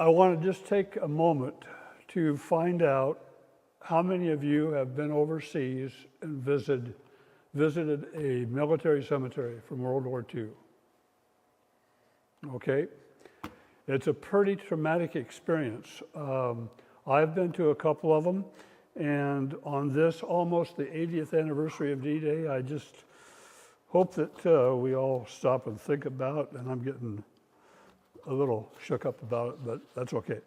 I want to just take a moment to find out how many of you have been overseas and visited a military cemetery from World War II. Okay? It's a pretty traumatic experience. I've been to a couple of them, and on this almost the 80th anniversary of D-Day, I just hope that we all stop and think about, and I'm getting a little shook up about it, but that's okay.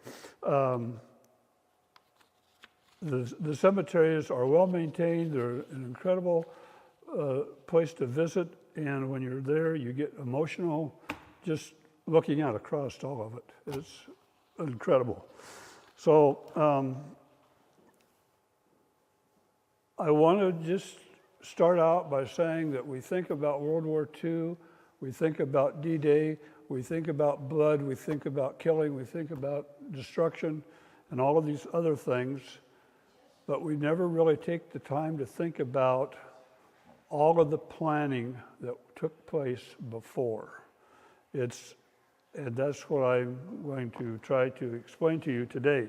The cemeteries are well maintained. They're an incredible place to visit, and when you're there, you get emotional just looking out across all of it. It's incredible. So I want to just start out by saying that we think about World War II, we think about D-Day, we think about blood, we think about killing, we think about destruction, and all of these other things, but we never really take the time to think about all of the planning that took place before. And that's what I'm going to try to explain to you today.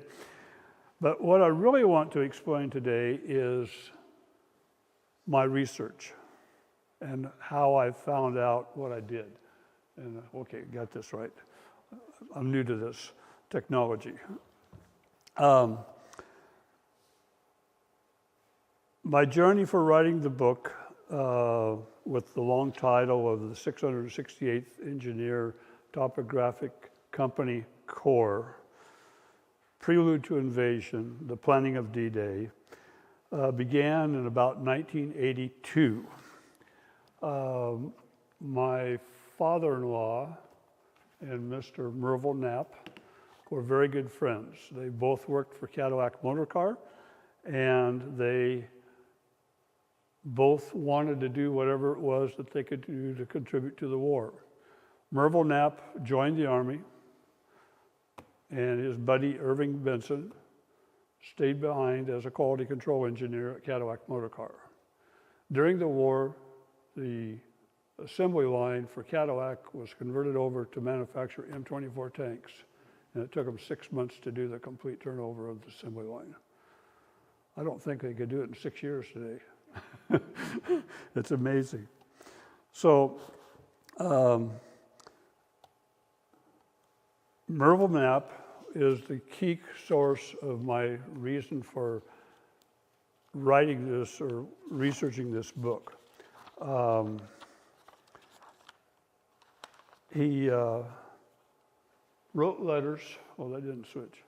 But what I really want to explain today is my research and how I found out what I did. And okay, got this right. I'm new to this technology. My journey for writing the book with the long title of the 668th Engineer Topographic Company Corps, Prelude to Invasion, the Planning of D-Day, began in about 1982. My father-in-law and Mr. Merville Knapp were very good friends. They both worked for Cadillac Motor Car, and they both wanted to do whatever it was that they could do to contribute to the war. Merville Knapp joined the Army, and his buddy Irving Benson stayed behind as a quality control engineer at Cadillac Motor Car. During the war, the assembly line for Cadillac was converted over to manufacture M24 tanks, and it took them 6 months to do the complete turnover of the assembly line. I don't think they could do it in 6 years today. It's amazing. So, Merville Knapp is the key source of my reason for writing this or researching this book. He wrote letters. Oh, that didn't switch.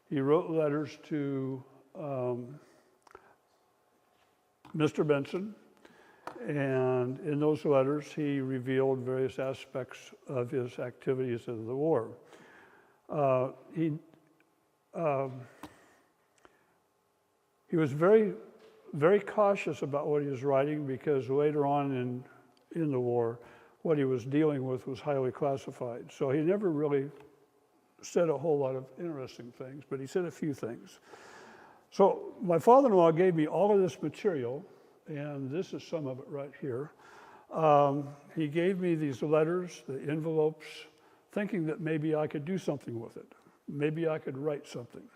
He wrote letters to Mr. Benson, and in those letters, he revealed various aspects of his activities in the war. He was very, very cautious about what he was writing because later on in the war, what he was dealing with was highly classified. So he never really said a whole lot of interesting things, but he said a few things. So my father-in-law gave me all of this material, and this is some of it right here. He gave me these letters, the envelopes, thinking that maybe I could do something with it. Maybe I could write something.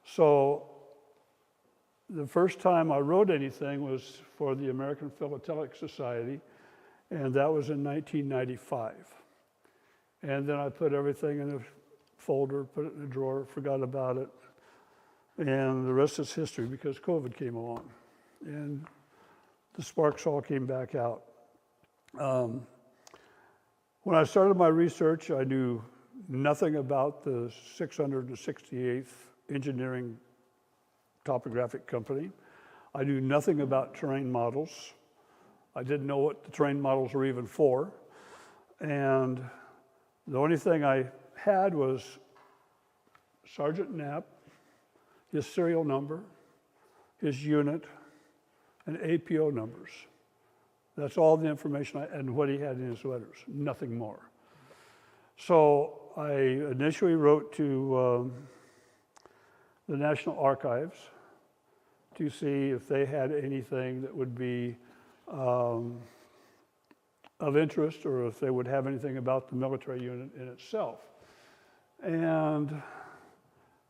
So the first time I wrote anything was for the American Philatelic Society, and that was in 1995. And then I put everything in a folder, put it in a drawer, forgot about it. And the rest is history because COVID came along and the sparks all came back out. When I started my research, I knew nothing about the 668th Engineering Topographic Company. I knew nothing about terrain models. I didn't know what the terrain models were even for. And the only thing I had was Sergeant Knapp, his serial number, his unit, and APO numbers. That's all the information and what he had in his letters, nothing more. So I initially wrote to the National Archives to see if they had anything that would be of interest or if they would have anything about the military unit in itself. And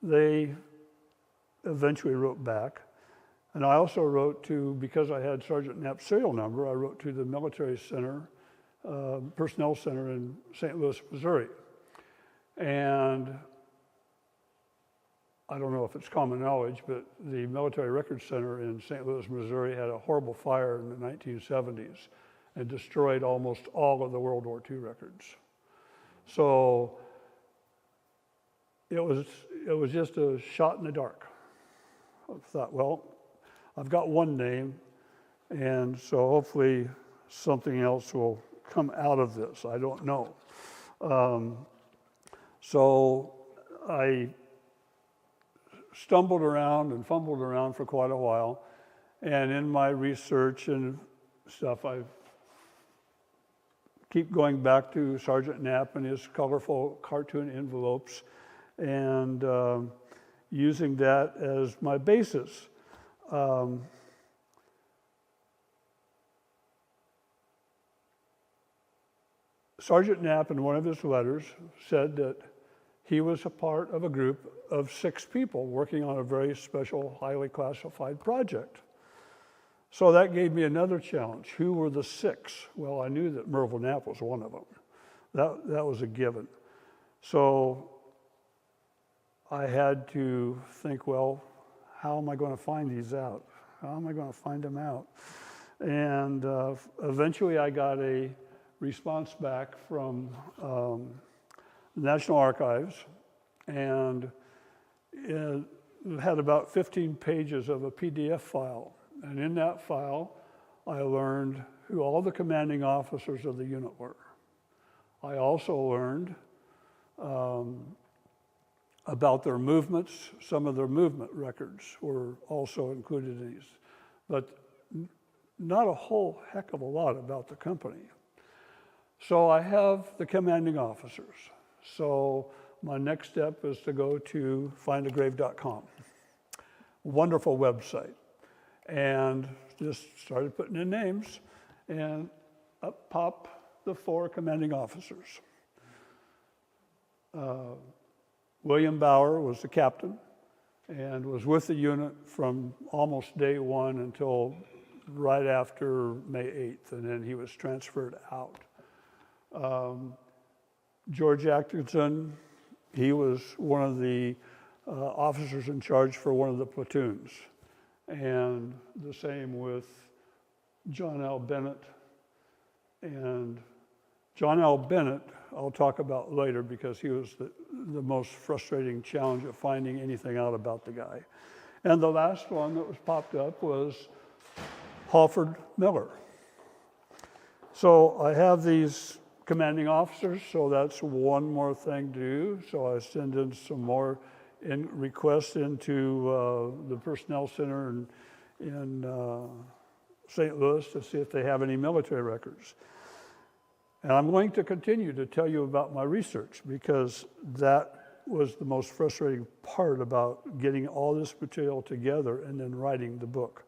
they eventually wrote back. And I also wrote to, because I had Sergeant Knapp's serial number, I wrote to the military center, personnel center in St. Louis, Missouri. And I don't know if it's common knowledge, but the Military Records Center in St. Louis, Missouri had a horrible fire in the 1970s and destroyed almost all of the World War II records. So it was just a shot in the dark. I thought, well, I've got one name, and so hopefully something else will come out of this. I don't know. So I stumbled around and fumbled around for quite a while, and in my research and stuff, I keep going back to Sergeant Knapp and his colorful cartoon envelopes, and using that as my basis. Sergeant Knapp, in one of his letters, said that he was a part of a group of 6 people working on a very special, highly classified project. So that gave me another challenge. Who were the 6? Well, I knew that Merville Knapp was one of them. That was a given. So I had to think, well, how am I going to find these out? How am I going to find them out? And eventually I got a response back from the National Archives, and it had about 15 pages of a PDF file. And in that file, I learned who all the commanding officers of the unit were. I also learned about their movements. Some of their movement records were also included in these, but not a whole heck of a lot about the company. So I have the commanding officers. So my next step is to go to findagrave.com. Wonderful website. And just started putting in names, and up pop the 4 commanding officers. William Bauer was the captain and was with the unit from almost day 1 until right after May 8th, and then he was transferred out. George Atkinson, he was one of the officers in charge for one of the platoons. And the same with John L. Bennett. And John L. Bennett, I'll talk about later because he was the most frustrating challenge of finding anything out about the guy. And the last one that was popped up was Halford Miller. So I have these commanding officers, so that's one more thing to do. So I send in some more requests into the Personnel Center in St. Louis to see if they have any military records. And I'm going to continue to tell you about my research because that was the most frustrating part about getting all this material together and then writing the book.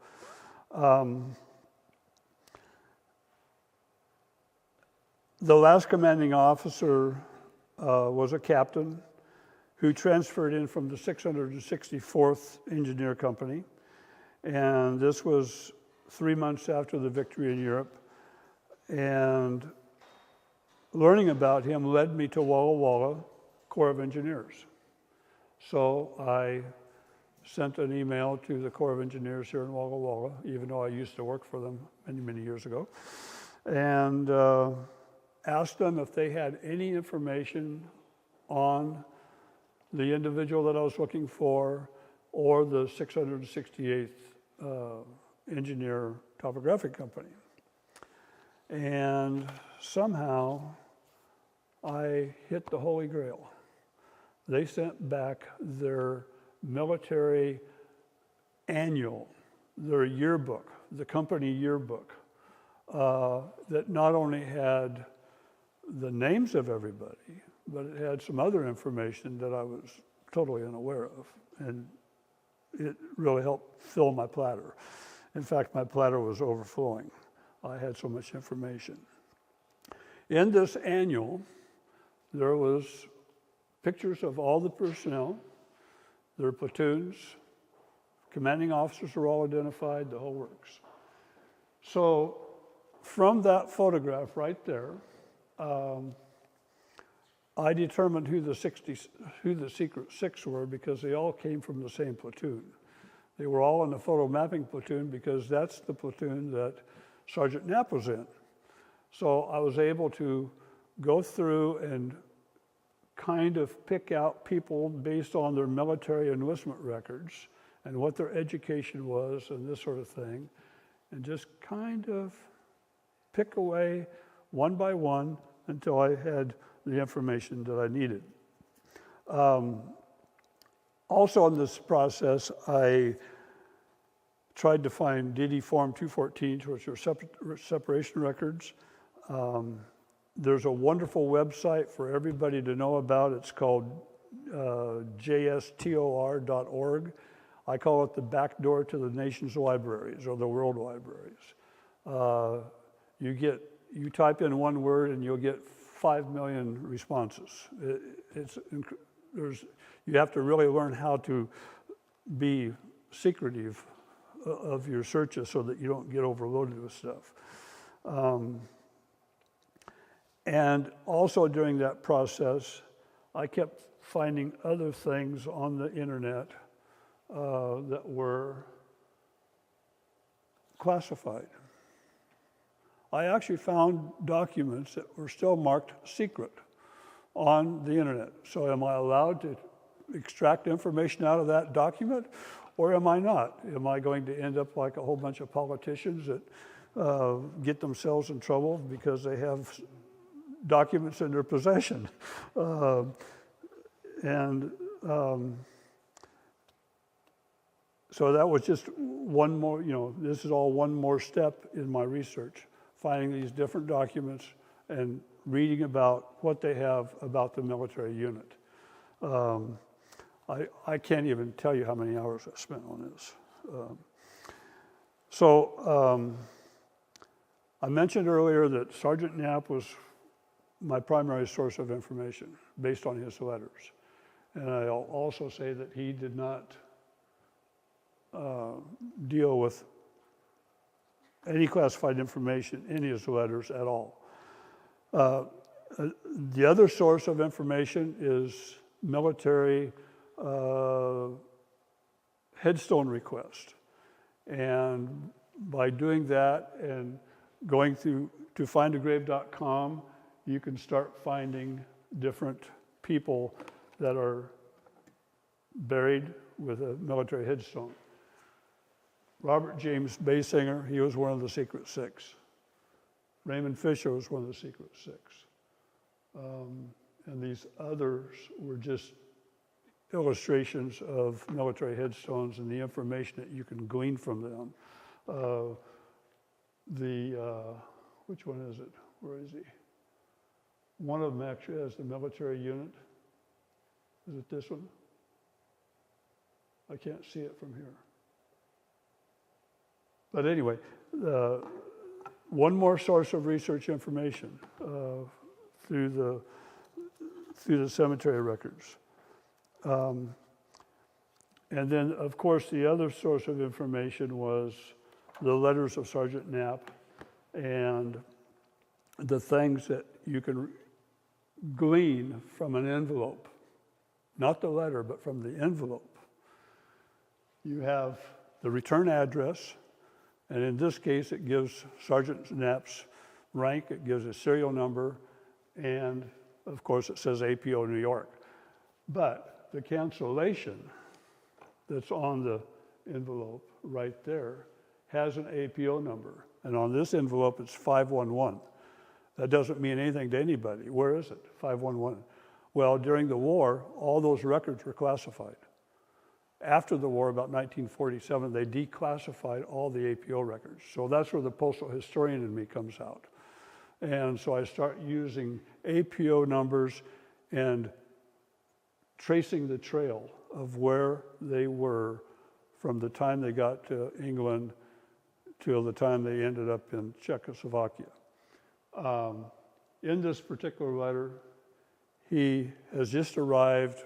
The last commanding officer was a captain who transferred in from the 664th Engineer Company. And this was 3 months after the victory in Europe. And learning about him led me to Walla Walla Corps of Engineers. So I sent an email to the Corps of Engineers here in Walla Walla, even though I used to work for them many, many years ago, and asked them if they had any information on the individual that I was looking for or the 668th Engineer Topographic Company. And somehow I hit the Holy Grail. They sent back their military annual, their yearbook, the company yearbook, that not only had the names of everybody, but it had some other information that I was totally unaware of. And it really helped fill my platter. In fact, my platter was overflowing. I had so much information. In this annual, there was pictures of all the personnel, their platoons, commanding officers are all identified, the whole works. So from that photograph right there, I determined who the Secret Six were because they all came from the same platoon. They were all in the photo mapping platoon because that's the platoon that Sergeant Knapp was in. So I was able to go through and kind of pick out people based on their military enlistment records and what their education was and this sort of thing, and just kind of pick away one by one until I had the information that I needed. Also in this process, I tried to find DD Form 214, which are separation records. There's a wonderful website for everybody to know about. It's called jstor.org. I call it the back door to the nation's libraries or the world libraries. You type in one word and you'll get 5 million responses. You have to really learn how to be secretive of your searches so that you don't get overloaded with stuff. And also during that process, I kept finding other things on the internet that were classified. I actually found documents that were still marked secret on the internet. So am I allowed to extract information out of that document, or am I not? Am I going to end up like a whole bunch of politicians that get themselves in trouble because they have documents in their possession? So that was just one more, this is all one more step in my research, finding these different documents and reading about what they have about the military unit. I can't even tell you how many hours I spent on this. I mentioned earlier that Sergeant Knapp was my primary source of information based on his letters. And I'll also say that he did not deal with any classified information in his letters at all. The other source of information is military headstone request. And by doing that and going through to findagrave.com, you can start finding different people that are buried with a military headstone. Robert James Basinger, he was one of the Secret Six. Raymond Fisher was one of the Secret Six. And these others were just illustrations of military headstones and the information that you can glean from them. Which one is it? Where is he? One of them actually has the military unit. Is it this one? I can't see it from here. But anyway, one more source of research information through the cemetery records. And then, of course, the other source of information was the letters of Sergeant Knapp and the things that you can glean from an envelope. Not the letter, but from the envelope. You have the return address, and in this case, it gives Sergeant Knapp's rank, it gives a serial number, and of course, it says APO New York. But the cancellation that's on the envelope right there has an APO number. And on this envelope, it's 511. That doesn't mean anything to anybody. Where is it? 511. Well, during the war, all those records were classified. After the war, about 1947, they declassified all the APO records. So that's where the postal historian in me comes out. And so I start using APO numbers and tracing the trail of where they were from the time they got to England till the time they ended up in Czechoslovakia. In this particular letter, He has just arrived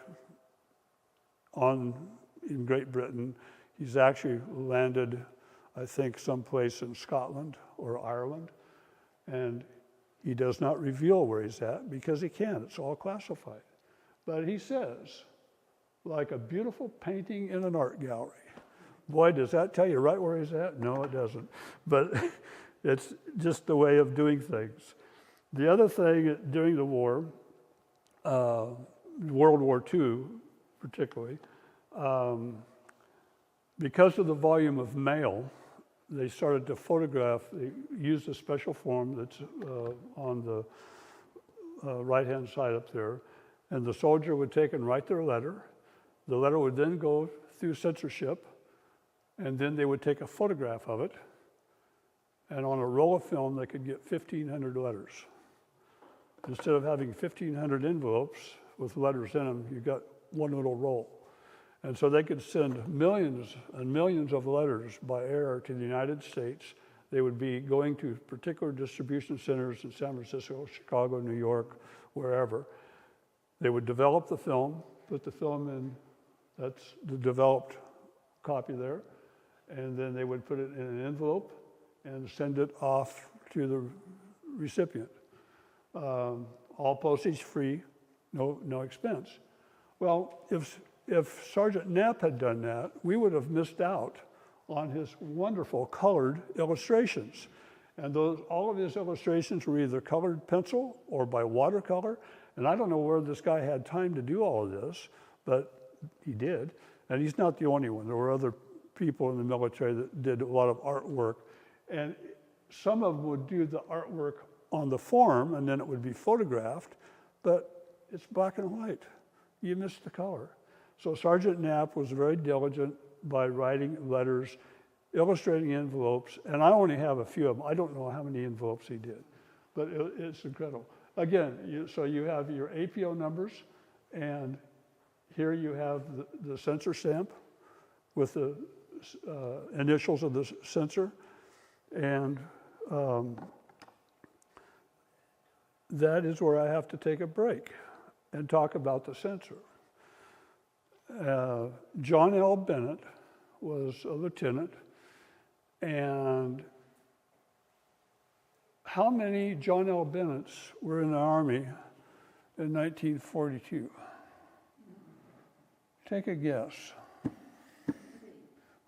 in Great Britain. He's actually landed, I think, someplace in Scotland or Ireland, and he does not reveal where he's at because he can't. It's all classified. But he says, like a beautiful painting in an art gallery. Boy, does that tell you right where he's at? No, it doesn't. But it's just the way of doing things. The other thing during the war, World War II particularly, because of the volume of mail, they started to photograph. They used a special form that's on the right-hand side up there, and the soldier would take and write their letter. The letter would then go through censorship, and then they would take a photograph of it, and on a roll of film, they could get 1,500 letters. Instead of having 1,500 envelopes with letters in them, you got one little roll. And so they could send millions and millions of letters by air to the United States. They would be going to particular distribution centers in San Francisco, Chicago, New York, wherever. They would develop the film, put the film in, that's the developed copy there, and then they would put it in an envelope and send it off to the recipient. All postage free, no expense. Well, if Sergeant Knapp had done that, we would have missed out on his wonderful colored illustrations. And all of his illustrations were either colored pencil or by watercolor. And I don't know where this guy had time to do all of this, but he did. And he's not the only one. There were other people in the military that did a lot of artwork. And some of them would do the artwork on the form, and then it would be photographed, but it's black and white. You missed the color. So Sergeant Knapp was very diligent by writing letters, illustrating envelopes, and I only have a few of them. I don't know how many envelopes he did, but it's incredible. Again, so you have your APO numbers, and here you have the censor stamp with the initials of the censor, and that is where I have to take a break and talk about the censor. John L. Bennett was a lieutenant, and how many John L. Bennetts were in the Army in 1942? Take a guess.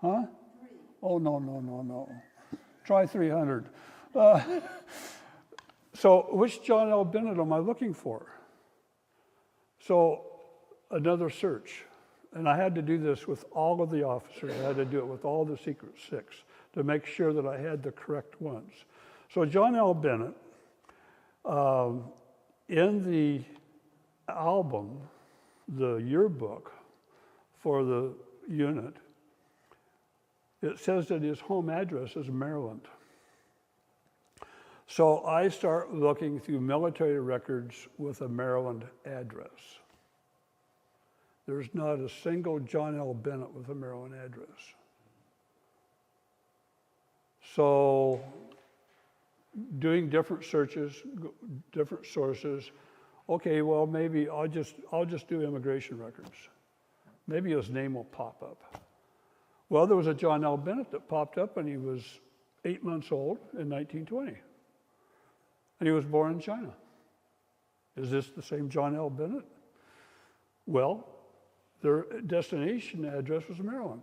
Huh? Oh, no. Try 300. So which John L. Bennett am I looking for? So another search. And I had to do this with all of the officers. I had to do it with all the Secret Six to make sure that I had the correct ones. So John L. Bennett, in the album, the yearbook for the unit, it says that his home address is Maryland. So I start looking through military records with a Maryland address. There's not a single John L. Bennett with a Maryland address. So doing different searches, different sources, okay, well, maybe I'll just do immigration records. Maybe his name will pop up. Well, there was a John L. Bennett that popped up, and he was 8 months old in 1920. And he was born in China. Is this the same John L. Bennett? Well, their destination address was Maryland.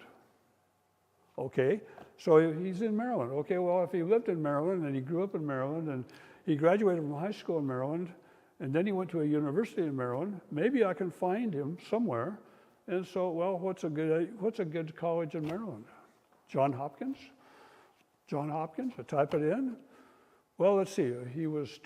Okay, so he's in Maryland. Okay, well, if he lived in Maryland and he grew up in Maryland and he graduated from high school in Maryland and then he went to a university in Maryland, maybe I can find him somewhere. And so, well, what's a good college in Maryland? Johns Hopkins? I type it in. Well, let's see. He was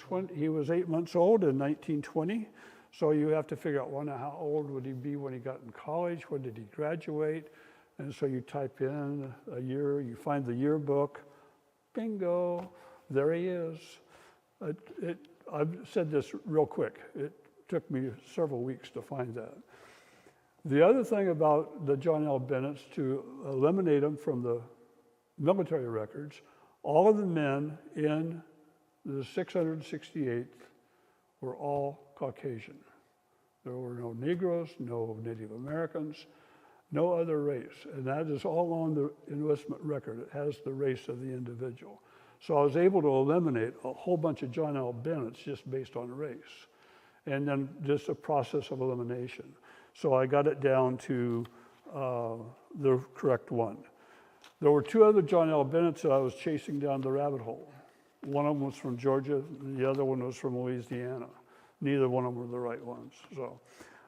8 months old in 1920. So you have to figure out, how old would he be when he got in college? When did he graduate? And so you type in a year, you find the yearbook, bingo, there he is. I've said this real quick. It took me several weeks to find that. The other thing about the John L. Bennetts, to eliminate them from the military records, all of the men in the 668th were all Caucasian. There were no Negroes, no Native Americans, no other race. And that is all on the enlistment record. It has the race of the individual. So I was able to eliminate a whole bunch of John L. Bennett's just based on race. And then just a process of elimination. So I got it down to the correct one. There were two other John L. Bennett's that I was chasing down the rabbit hole. One of them was from Georgia, and the other one was from Louisiana. Neither one of them were the right ones. So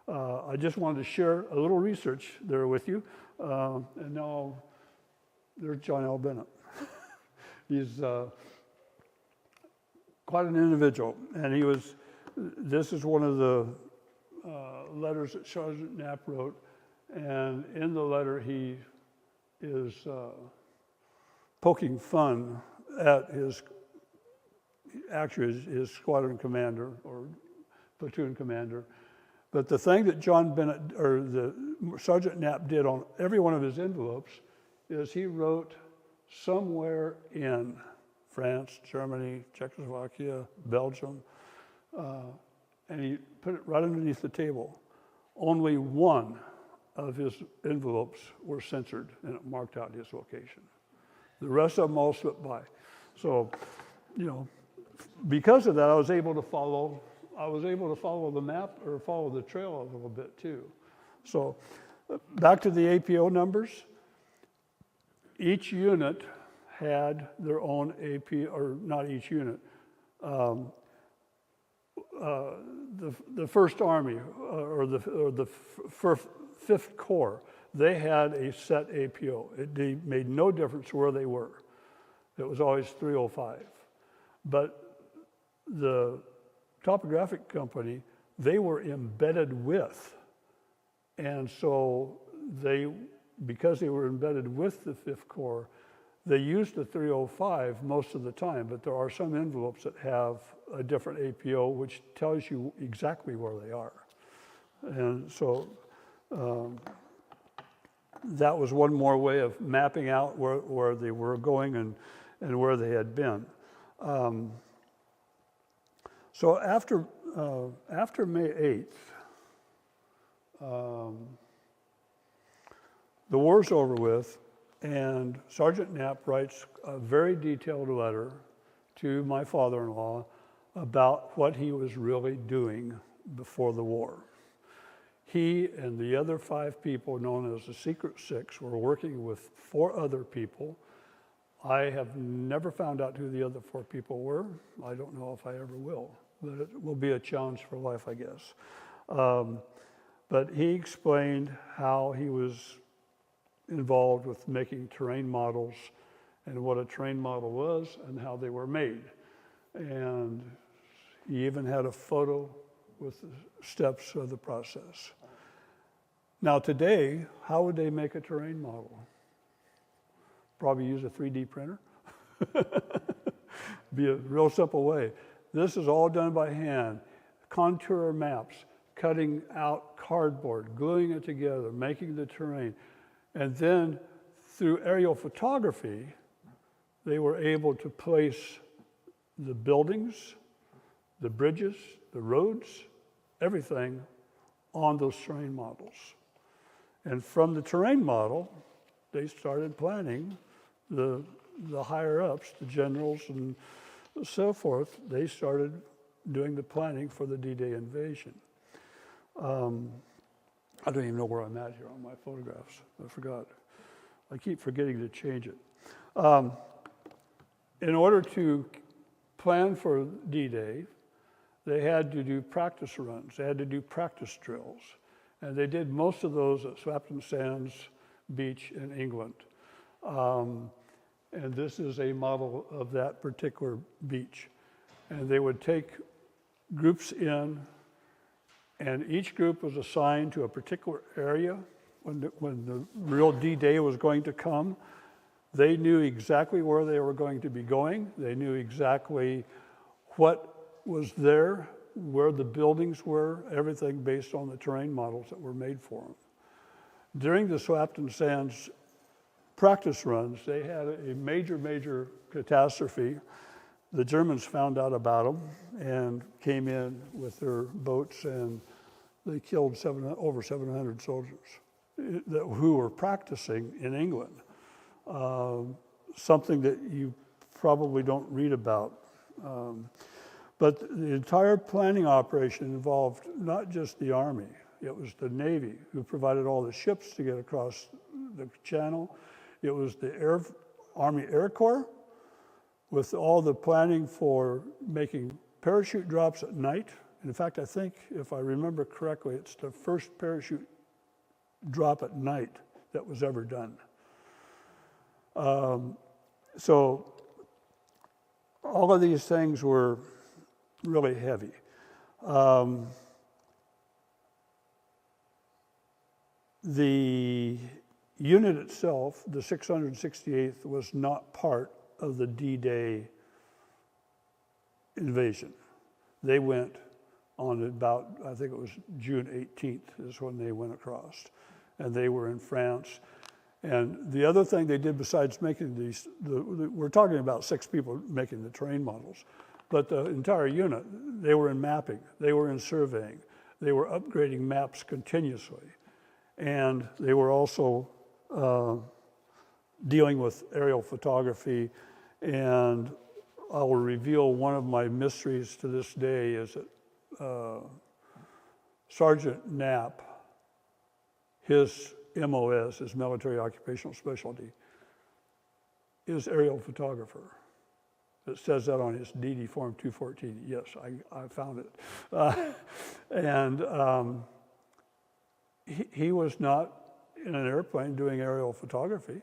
I just wanted to share a little research there with you. And now there's John L. Bennett. He's quite an individual, and this is one of the letters that Sergeant Knapp wrote, and in the letter he is poking fun at his squadron commander or platoon commander. But the thing that John Bennett, or the Sergeant Knapp did on every one of his envelopes is he wrote somewhere in France, Germany, Czechoslovakia, Belgium, and he put it right underneath the table. Only one of his envelopes were censored, and it marked out his location. The rest of them all slipped by. So, because of that, I was able to follow the map or follow the trail a little bit too. So, back to the APO numbers. Each unit had their own AP, or not each unit. The First Army or the Fifth Corps, they had a set APO. It made no difference where they were. It was always 305. But the topographic company, they were embedded with. And so because they were embedded with the Fifth Corps, they used the 305 most of the time, but there are some envelopes that have a different APO, which tells you exactly where they are. And so that was one more way of mapping out where they were going and where they had been. So after May 8th, the war's over with, and Sergeant Knapp writes a very detailed letter to my father-in-law about what he was really doing before the war. He and the other 5 people known as the Secret Six were working with 4 other people. I have never found out who the other 4 people were. I don't know if I ever will, but it will be a challenge for life, I guess. But he explained how he was involved with making terrain models and what a terrain model was and how they were made. And he even had a photo with the steps of the process. Now today, how would they make a terrain model? Probably use a 3D printer. Be a real simple way. This is all done by hand. Contour maps, cutting out cardboard, gluing it together, making the terrain. And then through aerial photography, they were able to place the buildings, the bridges, the roads, everything on those terrain models. And from the terrain model, they started planning the higher ups, the generals and so forth. They started doing the planning for the D-Day invasion. I don't even know where I'm at here on my photographs. I forgot. I keep forgetting to change it. In order to plan for D-Day, they had to do practice runs. They had to do practice drills. And they did most of those at Swapton Sands Beach in England. And this is a model of that particular beach. And they would take groups in, and each group was assigned to a particular area when the real D-Day was going to come. They knew exactly where they were going to be going. They knew exactly what was there, where the buildings were, everything based on the terrain models that were made for them. During the Swapton Sands practice runs, they had a major catastrophe. The Germans found out about them and came in with their boats and they killed over 700 soldiers who were practicing in England. Something that you probably don't read about. But the entire planning operation involved not just the Army, it was the Navy who provided all the ships to get across the channel. It was the Army Air Corps with all the planning for making parachute drops at night. In fact, I think, if I remember correctly, it's the first parachute drop at night that was ever done. So all of these things were really heavy. The unit itself, the 668th, was not part of the D-Day invasion. They went on about, I think it was June 18th is when they went across. And they were in France. And the other thing they did besides making these, we're talking about 6 people making the terrain models, but the entire unit, they were in mapping, they were in surveying, they were upgrading maps continuously. And they were also dealing with aerial photography. And I will reveal one of my mysteries to this day is that Sergeant Knapp, his MOS, his military occupational specialty, is aerial photographer. It says that on his DD Form 214. Yes, I found it. He was not in an airplane doing aerial photography.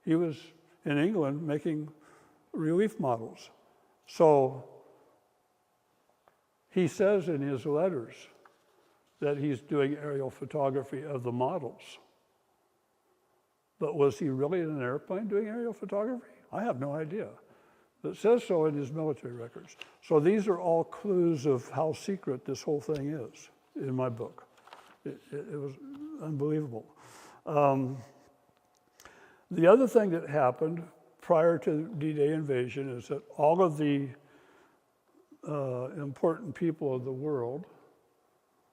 He was in England making relief models. So he says in his letters that he's doing aerial photography of the models. But was he really in an airplane doing aerial photography? I have no idea. It says so in his military records. So these are all clues of how secret this whole thing is in my book. It was unbelievable. The other thing that happened prior to D-Day invasion is that all of the important people of the world,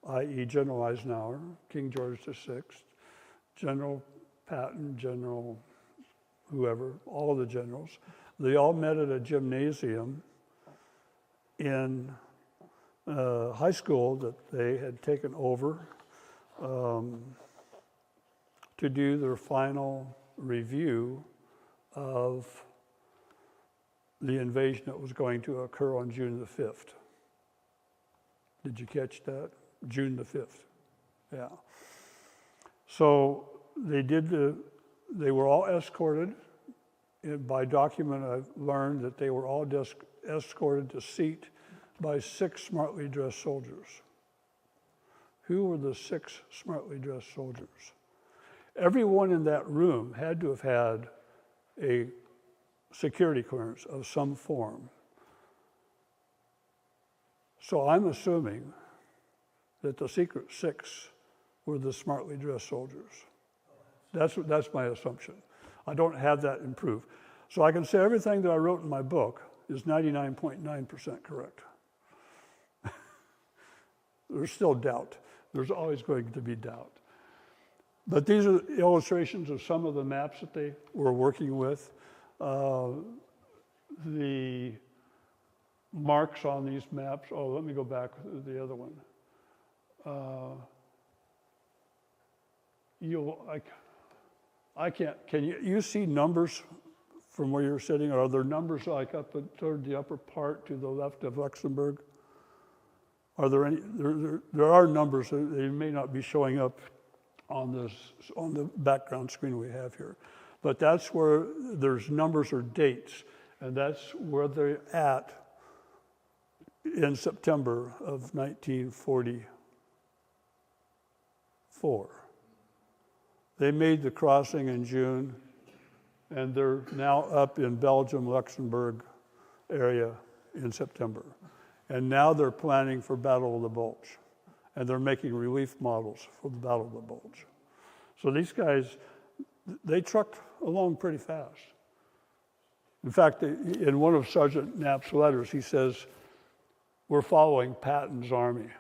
i.e. General Eisenhower, King George VI, General Patton, General whoever, all of the generals, they all met at a gymnasium in high school that they had taken over to do their final review of the invasion that was going to occur on June the 5th. Did you catch that? June the 5th. Yeah. So they were all escorted. By document, I've learned that they were all escorted to seat by 6 smartly dressed soldiers. Who were the 6 smartly dressed soldiers? Everyone in that room had to have had a security clearance of some form. So I'm assuming that the secret 6 were the smartly dressed soldiers. That's my assumption. I don't have that in proof. So I can say everything that I wrote in my book is 99.9% correct. There's still doubt. There's always going to be doubt. But these are illustrations of some of the maps that they were working with. The marks on these maps, let me go back to the other one. I can't, can you see numbers from where you're sitting? Are there numbers like up toward the upper part to the left of Luxembourg? Are there any, there are numbers, they may not be showing up on the background screen we have here. But that's where there's numbers or dates, and that's where they're at in September of 1944. They made the crossing in June, and they're now up in Belgium, Luxembourg area in September. And now they're planning for Battle of the Bulge, and they're making relief models for the Battle of the Bulge. So these guys, they trucked along pretty fast. In fact, in one of Sergeant Knapp's letters, he says, "We're following Patton's army."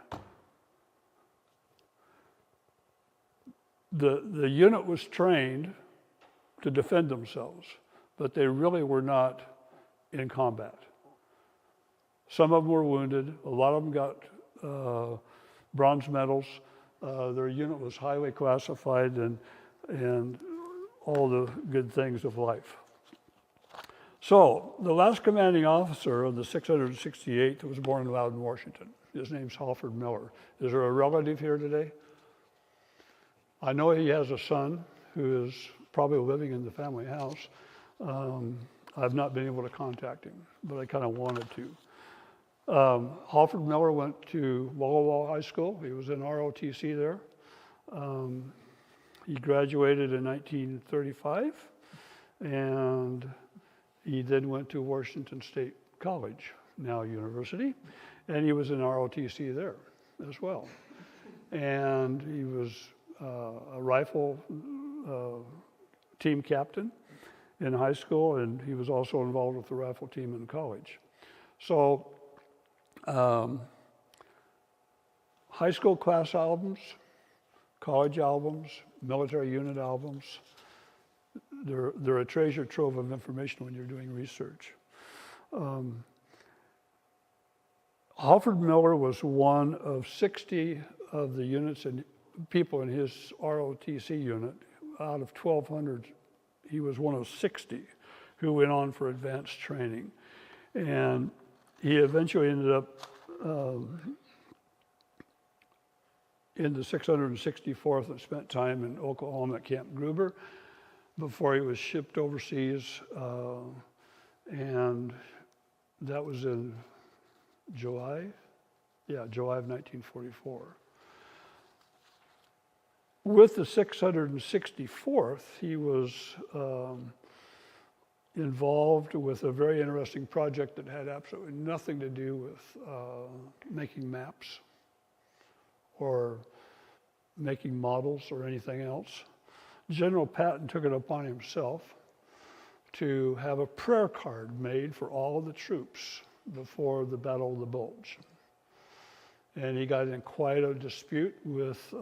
the unit was trained to defend themselves, but they really were not in combat. Some of them were wounded. A lot of them got bronze medals. Their unit was highly classified and all the good things of life. So the last commanding officer of the 668th was born in Loudon, Washington. His name's Halford Miller. Is there a relative here today? I know he has a son who is probably living in the family house. I've not been able to contact him, but I kind of wanted to. Halford Miller went to Walla High School. He was in ROTC there. He graduated in 1935, and he then went to Washington State College, now university, and he was in ROTC there as well. And he was a rifle team captain in high school, and he was also involved with the rifle team in college. So high school class albums, college albums, military unit albums, they're a treasure trove of information when you're doing research. Halford Miller was one of 60 of the units and people in his ROTC unit. Out of 1,200, he was one of 60 who went on for advanced training. And he eventually ended up in the 664th and spent time in Oklahoma at Camp Gruber before he was shipped overseas. And that was in July of 1944. With the 664th, he was involved with a very interesting project that had absolutely nothing to do with making maps or making models or anything else. General Patton took it upon himself to have a prayer card made for all of the troops before the Battle of the Bulge. And he got in quite a dispute with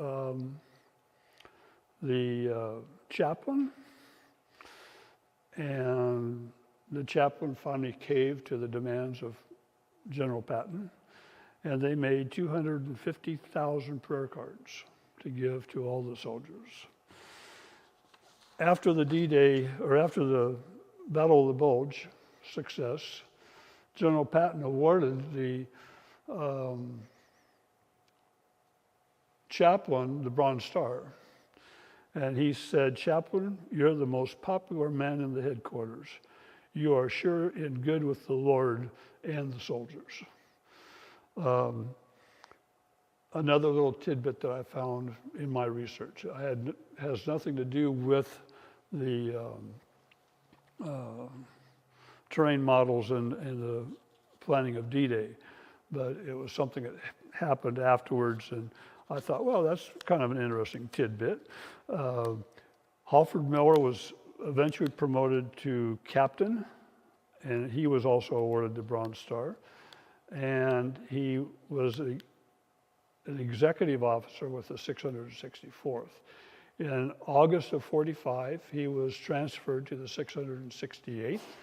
the chaplain, and the chaplain finally caved to the demands of General Patton, and they made 250,000 prayer cards to give to all the soldiers. After the D-Day, or after the Battle of the Bulge success, General Patton awarded the chaplain the Bronze Star. And he said, "Chaplain, you're the most popular man in the headquarters. You are sure in good with the Lord and the soldiers." Another little tidbit that I found in my research has nothing to do with the terrain models and the planning of D-Day, but it was something that happened afterwards, and I thought, well, that's kind of an interesting tidbit. Halford Miller was eventually promoted to captain, and he was also awarded the Bronze Star. And he was an executive officer with the 664th. In August of 45, he was transferred to the 668th.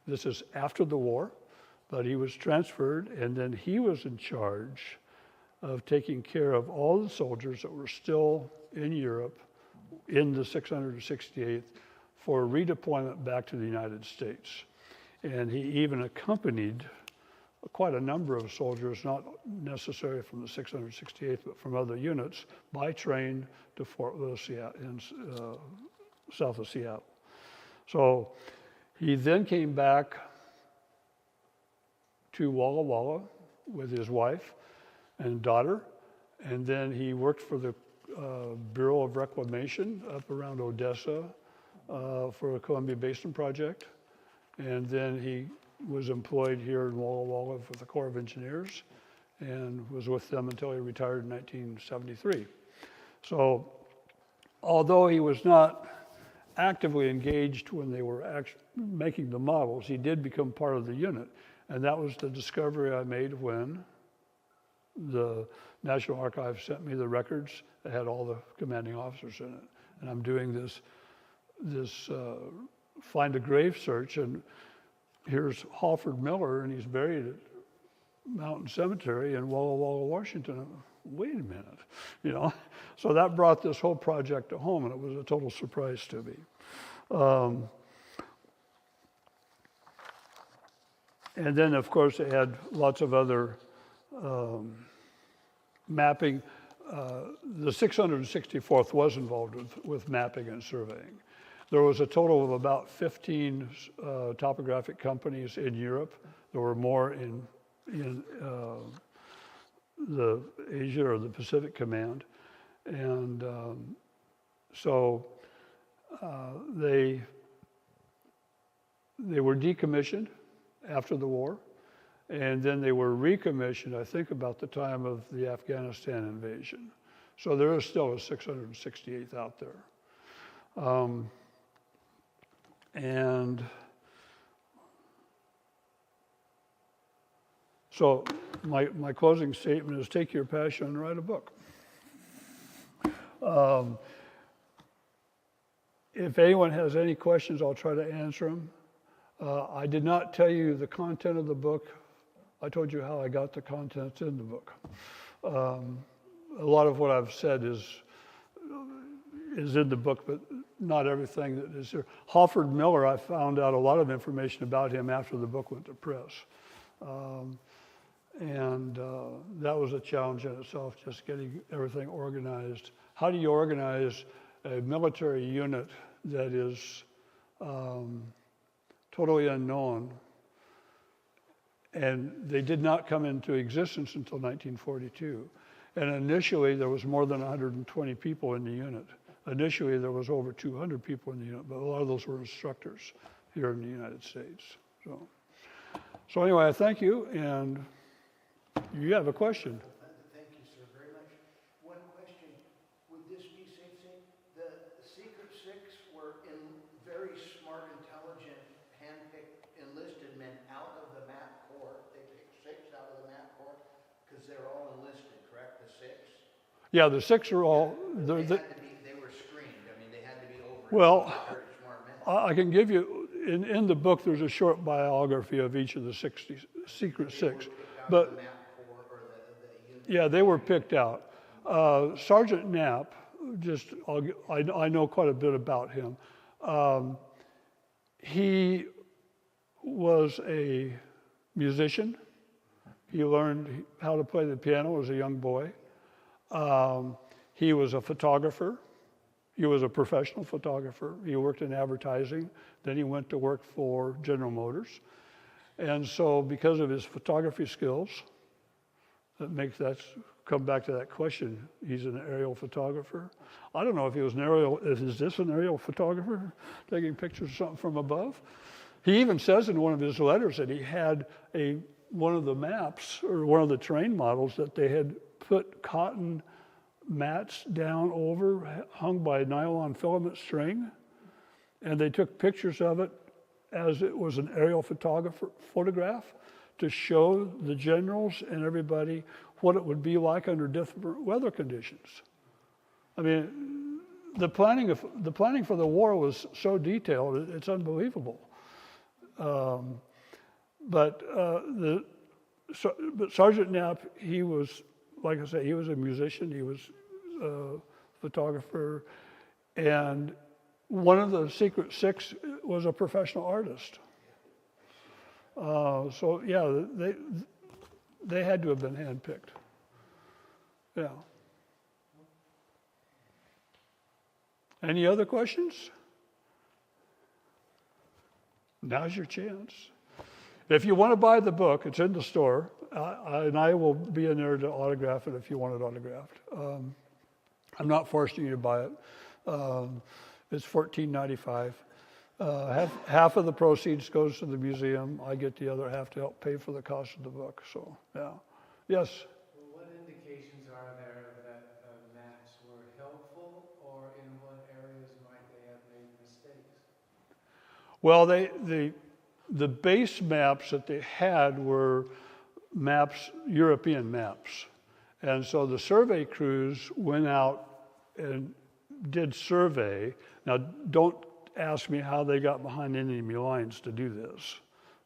This is after the war, but he was transferred, and then he was in charge of taking care of all the soldiers that were still in Europe in the 668th for redeployment back to the United States. And he even accompanied quite a number of soldiers, not necessarily from the 668th, but from other units, by train to Fort Lewis in south of Seattle. So he then came back to Walla Walla with his wife and daughter, and then he worked for the Bureau of Reclamation up around Odessa for a Columbia Basin project, and then he was employed here in Walla Walla with the Corps of Engineers and was with them until he retired in 1973. So although he was not actively engaged when they were making the models, he did become part of the unit, and that was the discovery I made when the National Archives sent me the records that had all the commanding officers in it. And I'm doing this find a grave search, and here's Halford Miller, and he's buried at Mountain Cemetery in Walla Walla, Washington. Wait a minute, you know. So that brought this whole project to home, and it was a total surprise to me. And then, of course, they had lots of other mapping. The 664th was involved with mapping and surveying. There was a total of about 15 topographic companies in Europe. There were more in the Asia or the Pacific Command. And so they were decommissioned after the war, and then they were recommissioned, I think, about the time of the Afghanistan invasion. So there is still a 668th out there. And so my closing statement is take your passion and write a book. If anyone has any questions, I'll try to answer them. I did not tell you the content of the book. I told you how I got the contents in the book. A lot of what I've said is in the book, but not everything that is there. Halford Miller, I found out a lot of information about him after the book went to press. And that was a challenge in itself, just getting everything organized. How do you organize a military unit that is totally unknown? And they did not come into existence until 1942. And initially, there was more than 120 people in the unit. Initially, there was over 200 people in the unit, but a lot of those were instructors here in the United States. So anyway, I thank you, and you have a question. Thank you, sir, very much. One question, would this be safe to say the Secret Six were very smart, intelligent, hand-picked enlisted men out of the MAP Corps? They picked 6 out of the MAP Corps because they're all enlisted, correct? The 6? Yeah, the 6 are all... They were screened. I mean, they had to be over. Well, very smart men. I can give you... In the book, there's a short biography of each of the Secret Six. But the MAP Corps or the unit? yeah, they were picked out. Sergeant Knapp, I know quite a bit about him. He was a musician. He learned how to play the piano as a young boy. He was a photographer. He was a professional photographer. He worked in advertising. Then he went to work for General Motors. And so because of his photography skills, come back to that question. He's an aerial photographer. I don't know if he was is this an aerial photographer, taking pictures of something from above? He even says in one of his letters that he had one of the maps or one of the terrain models that they had put cotton mats down over, hung by nylon filament string, and they took pictures of it as it was an aerial photograph to show the generals and everybody what it would be like under different weather conditions. I mean, the planning for the war was so detailed, it's unbelievable. But Sergeant Knapp, he was, like I say, he was a musician, he was a photographer, and one of the Secret Six was a professional artist. So yeah, they had to have been handpicked. Yeah. Any other questions? Now's your chance. If you want to buy the book, it's in the store, and I will be in there to autograph it if you want it autographed. I'm not forcing you to buy it. It's $14.95. Half of the proceeds goes to the museum. I get the other half to help pay for the cost of the book. So, yeah. Yes? Well, what indications are there that maps were helpful, or in what areas might they have made mistakes? Well, the base maps that they had were maps, European maps. And so the survey crews went out and did survey. Now, don't ask me how they got behind enemy lines to do this.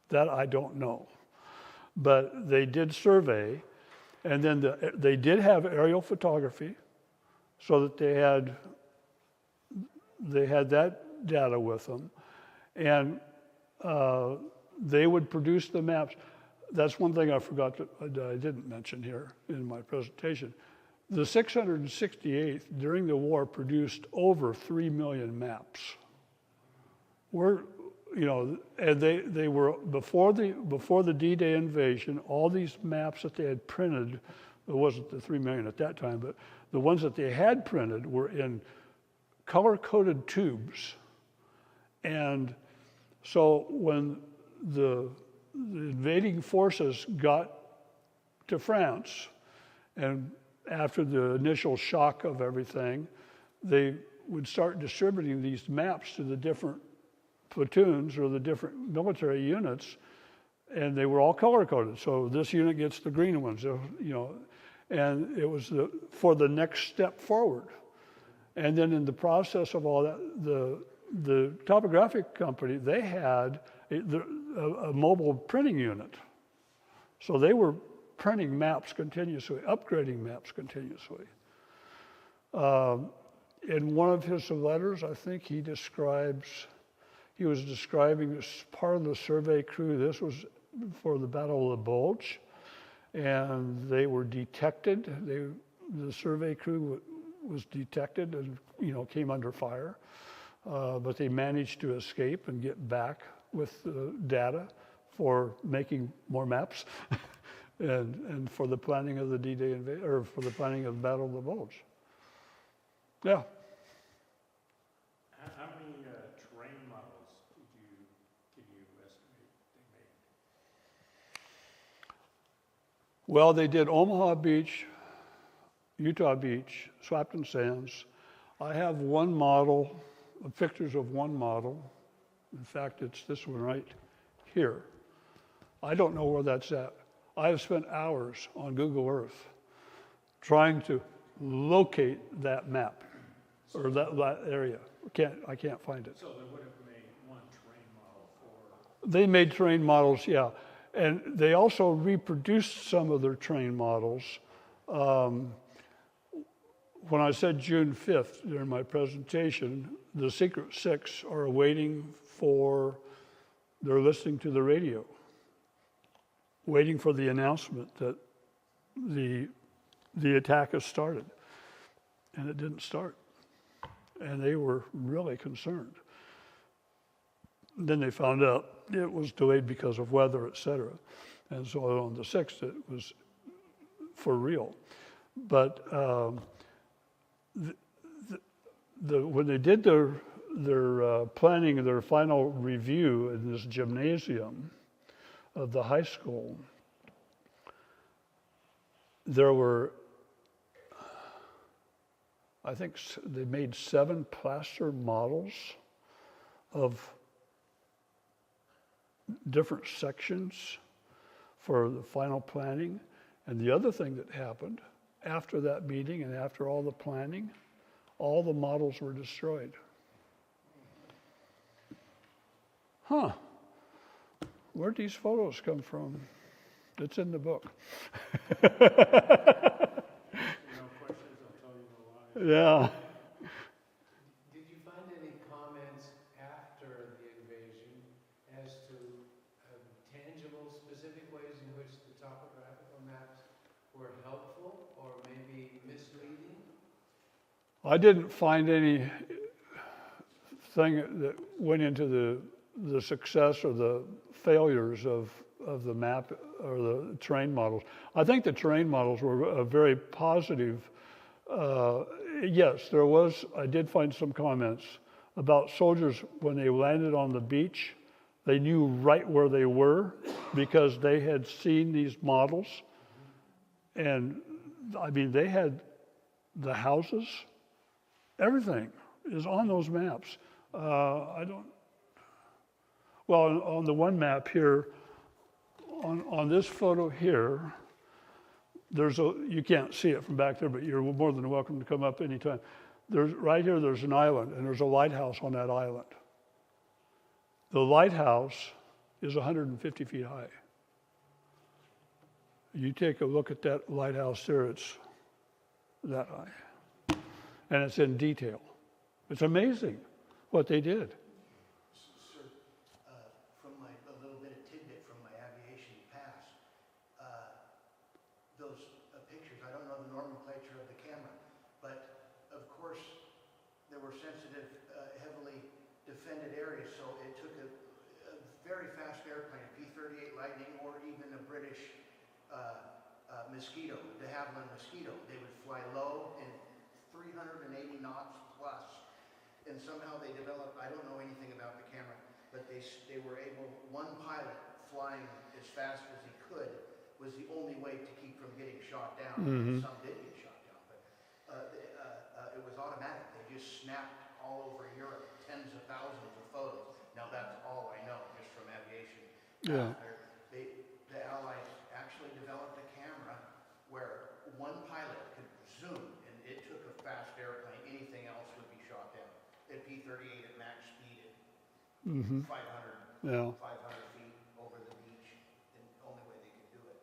That I don't know. But they did survey, and then they did have aerial photography, so that they had that data with them. And they would produce the maps. That's one thing I forgot that I didn't mention here in my presentation. The 668th during the war produced over 3 million maps. And they were before the D-Day invasion. All these maps that they had printed, it wasn't the 3 million at that time, but the ones that they had printed were in color-coded tubes. And so when the invading forces got to France, and after the initial shock of everything, they would start distributing these maps to the different platoons or the different military units, and they were all color-coded. So this unit gets the green ones, and it was for the next step forward. And then in the process of all that, the topographic company, they had a mobile printing unit. So they were printing maps continuously, upgrading maps continuously. In one of his letters, I think he was describing as part of the survey crew. This was for the Battle of the Bulge, and they were detected. The survey crew was detected and came under fire, but they managed to escape and get back with data for making more maps and for the planning of the D-Day invasion, or for the planning of the Battle of the Bulge. Yeah. How many train models can you estimate they made? Well, they did Omaha Beach, Utah Beach, Swapton Sands. I have one model, pictures of one model. In fact, it's this one right here. I don't know where that's at. I have spent hours on Google Earth trying to locate that map or that area. I can't find it. So they would have made one train model for... They made train models, yeah. And they also reproduced some of their train models. When I said June 5th during my presentation, the Secret Six are waiting they're listening to the radio, waiting for the announcement that the attack has started. And it didn't start. And they were really concerned. Then they found out it was delayed because of weather, et cetera. And so on the 6th, it was for real. But when they did their planning, their final review in this gymnasium of the high school, there were, I think they made 7 plaster models of different sections for the final planning. And the other thing that happened after that meeting and after all the planning, all the models were destroyed. Huh. Where'd these photos come from? It's in the book. No questions, I'll tell you no lies. Yeah. Did you find any comments after the invasion as to tangible, specific ways in which the topographical maps were helpful or maybe misleading? I didn't find anything that went into the success or the failures of the map or the terrain models. I think the terrain models were a very positive. Yes, I did find some comments about soldiers when they landed on the beach. They knew right where they were because they had seen these models. And I mean, they had the houses, everything is on those maps. On the one map here, on this photo here, you can't see it from back there, but you're more than welcome to come up anytime. Right here, there's an island, and there's a lighthouse on that island. The lighthouse is 150 feet high. You take a look at that lighthouse there, it's that high. And it's in detail. It's amazing what they did. Sir, from a little bit of tidbit from my aviation past, those pictures, I don't know the nomenclature of the camera, but of course there were sensitive, heavily defended areas, so it took a very fast airplane, a P-38 Lightning, or even a British Mosquito, de Havilland Mosquito. They would fly low and 380 knots plus, and somehow they developed, I don't know anything about the camera, but they were able, one pilot flying as fast as he could was the only way to keep from getting shot down. Mm-hmm. Some did get shot down, but it was automatic. They just snapped all over Europe, tens of thousands of photos. Now that's all I know, just from aviation. Yeah. The Allies actually developed a camera where one pilot could zoom, and it took a fast airplane. Anything else would be shot down. At P-38 at max speed at 500 feet over the beach, and the only way they could do it.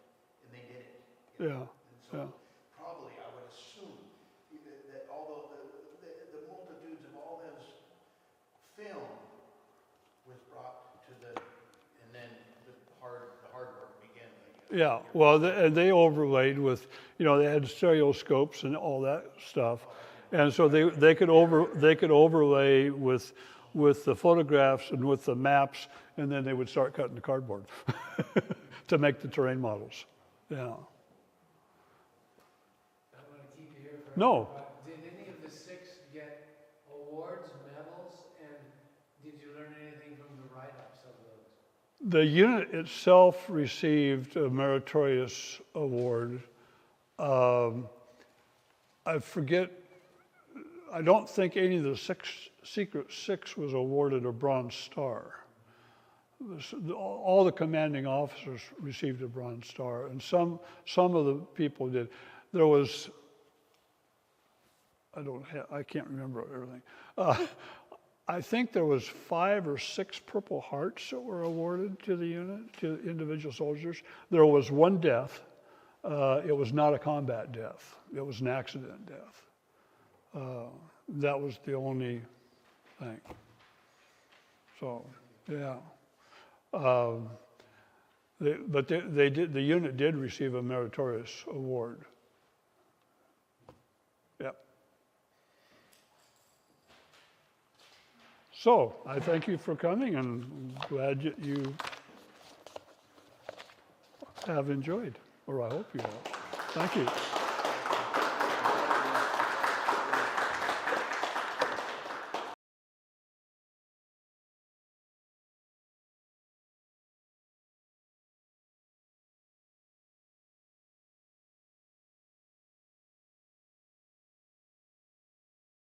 And they did it. Yeah. And so probably I would assume that although the multitudes of all this film was brought to and then the hard work began. Yeah, well, they overlaid with, they had stereoscopes and all that stuff, and so they could overlay with the photographs and with the maps, and then they would start cutting the cardboard to make the terrain models. Yeah. I don't want to keep you here forever. No. But did any of the 6 get awards, medals, and did you learn anything from the write-ups of those? The unit itself received a meritorious award. I forget, I don't think any of the Secret 6 was awarded a Bronze Star. All the commanding officers received a Bronze Star, and some of the people did. There was, I can't remember everything. I think there was 5 or 6 Purple Hearts that were awarded to the unit, to individual soldiers. There was 1 death. It was not a combat death. It was an accident death. That was the only thing. So, yeah. The unit did receive a meritorious award. Yep. So, I thank you for coming, and I'm glad you have enjoyed, or I hope you have. Thank you.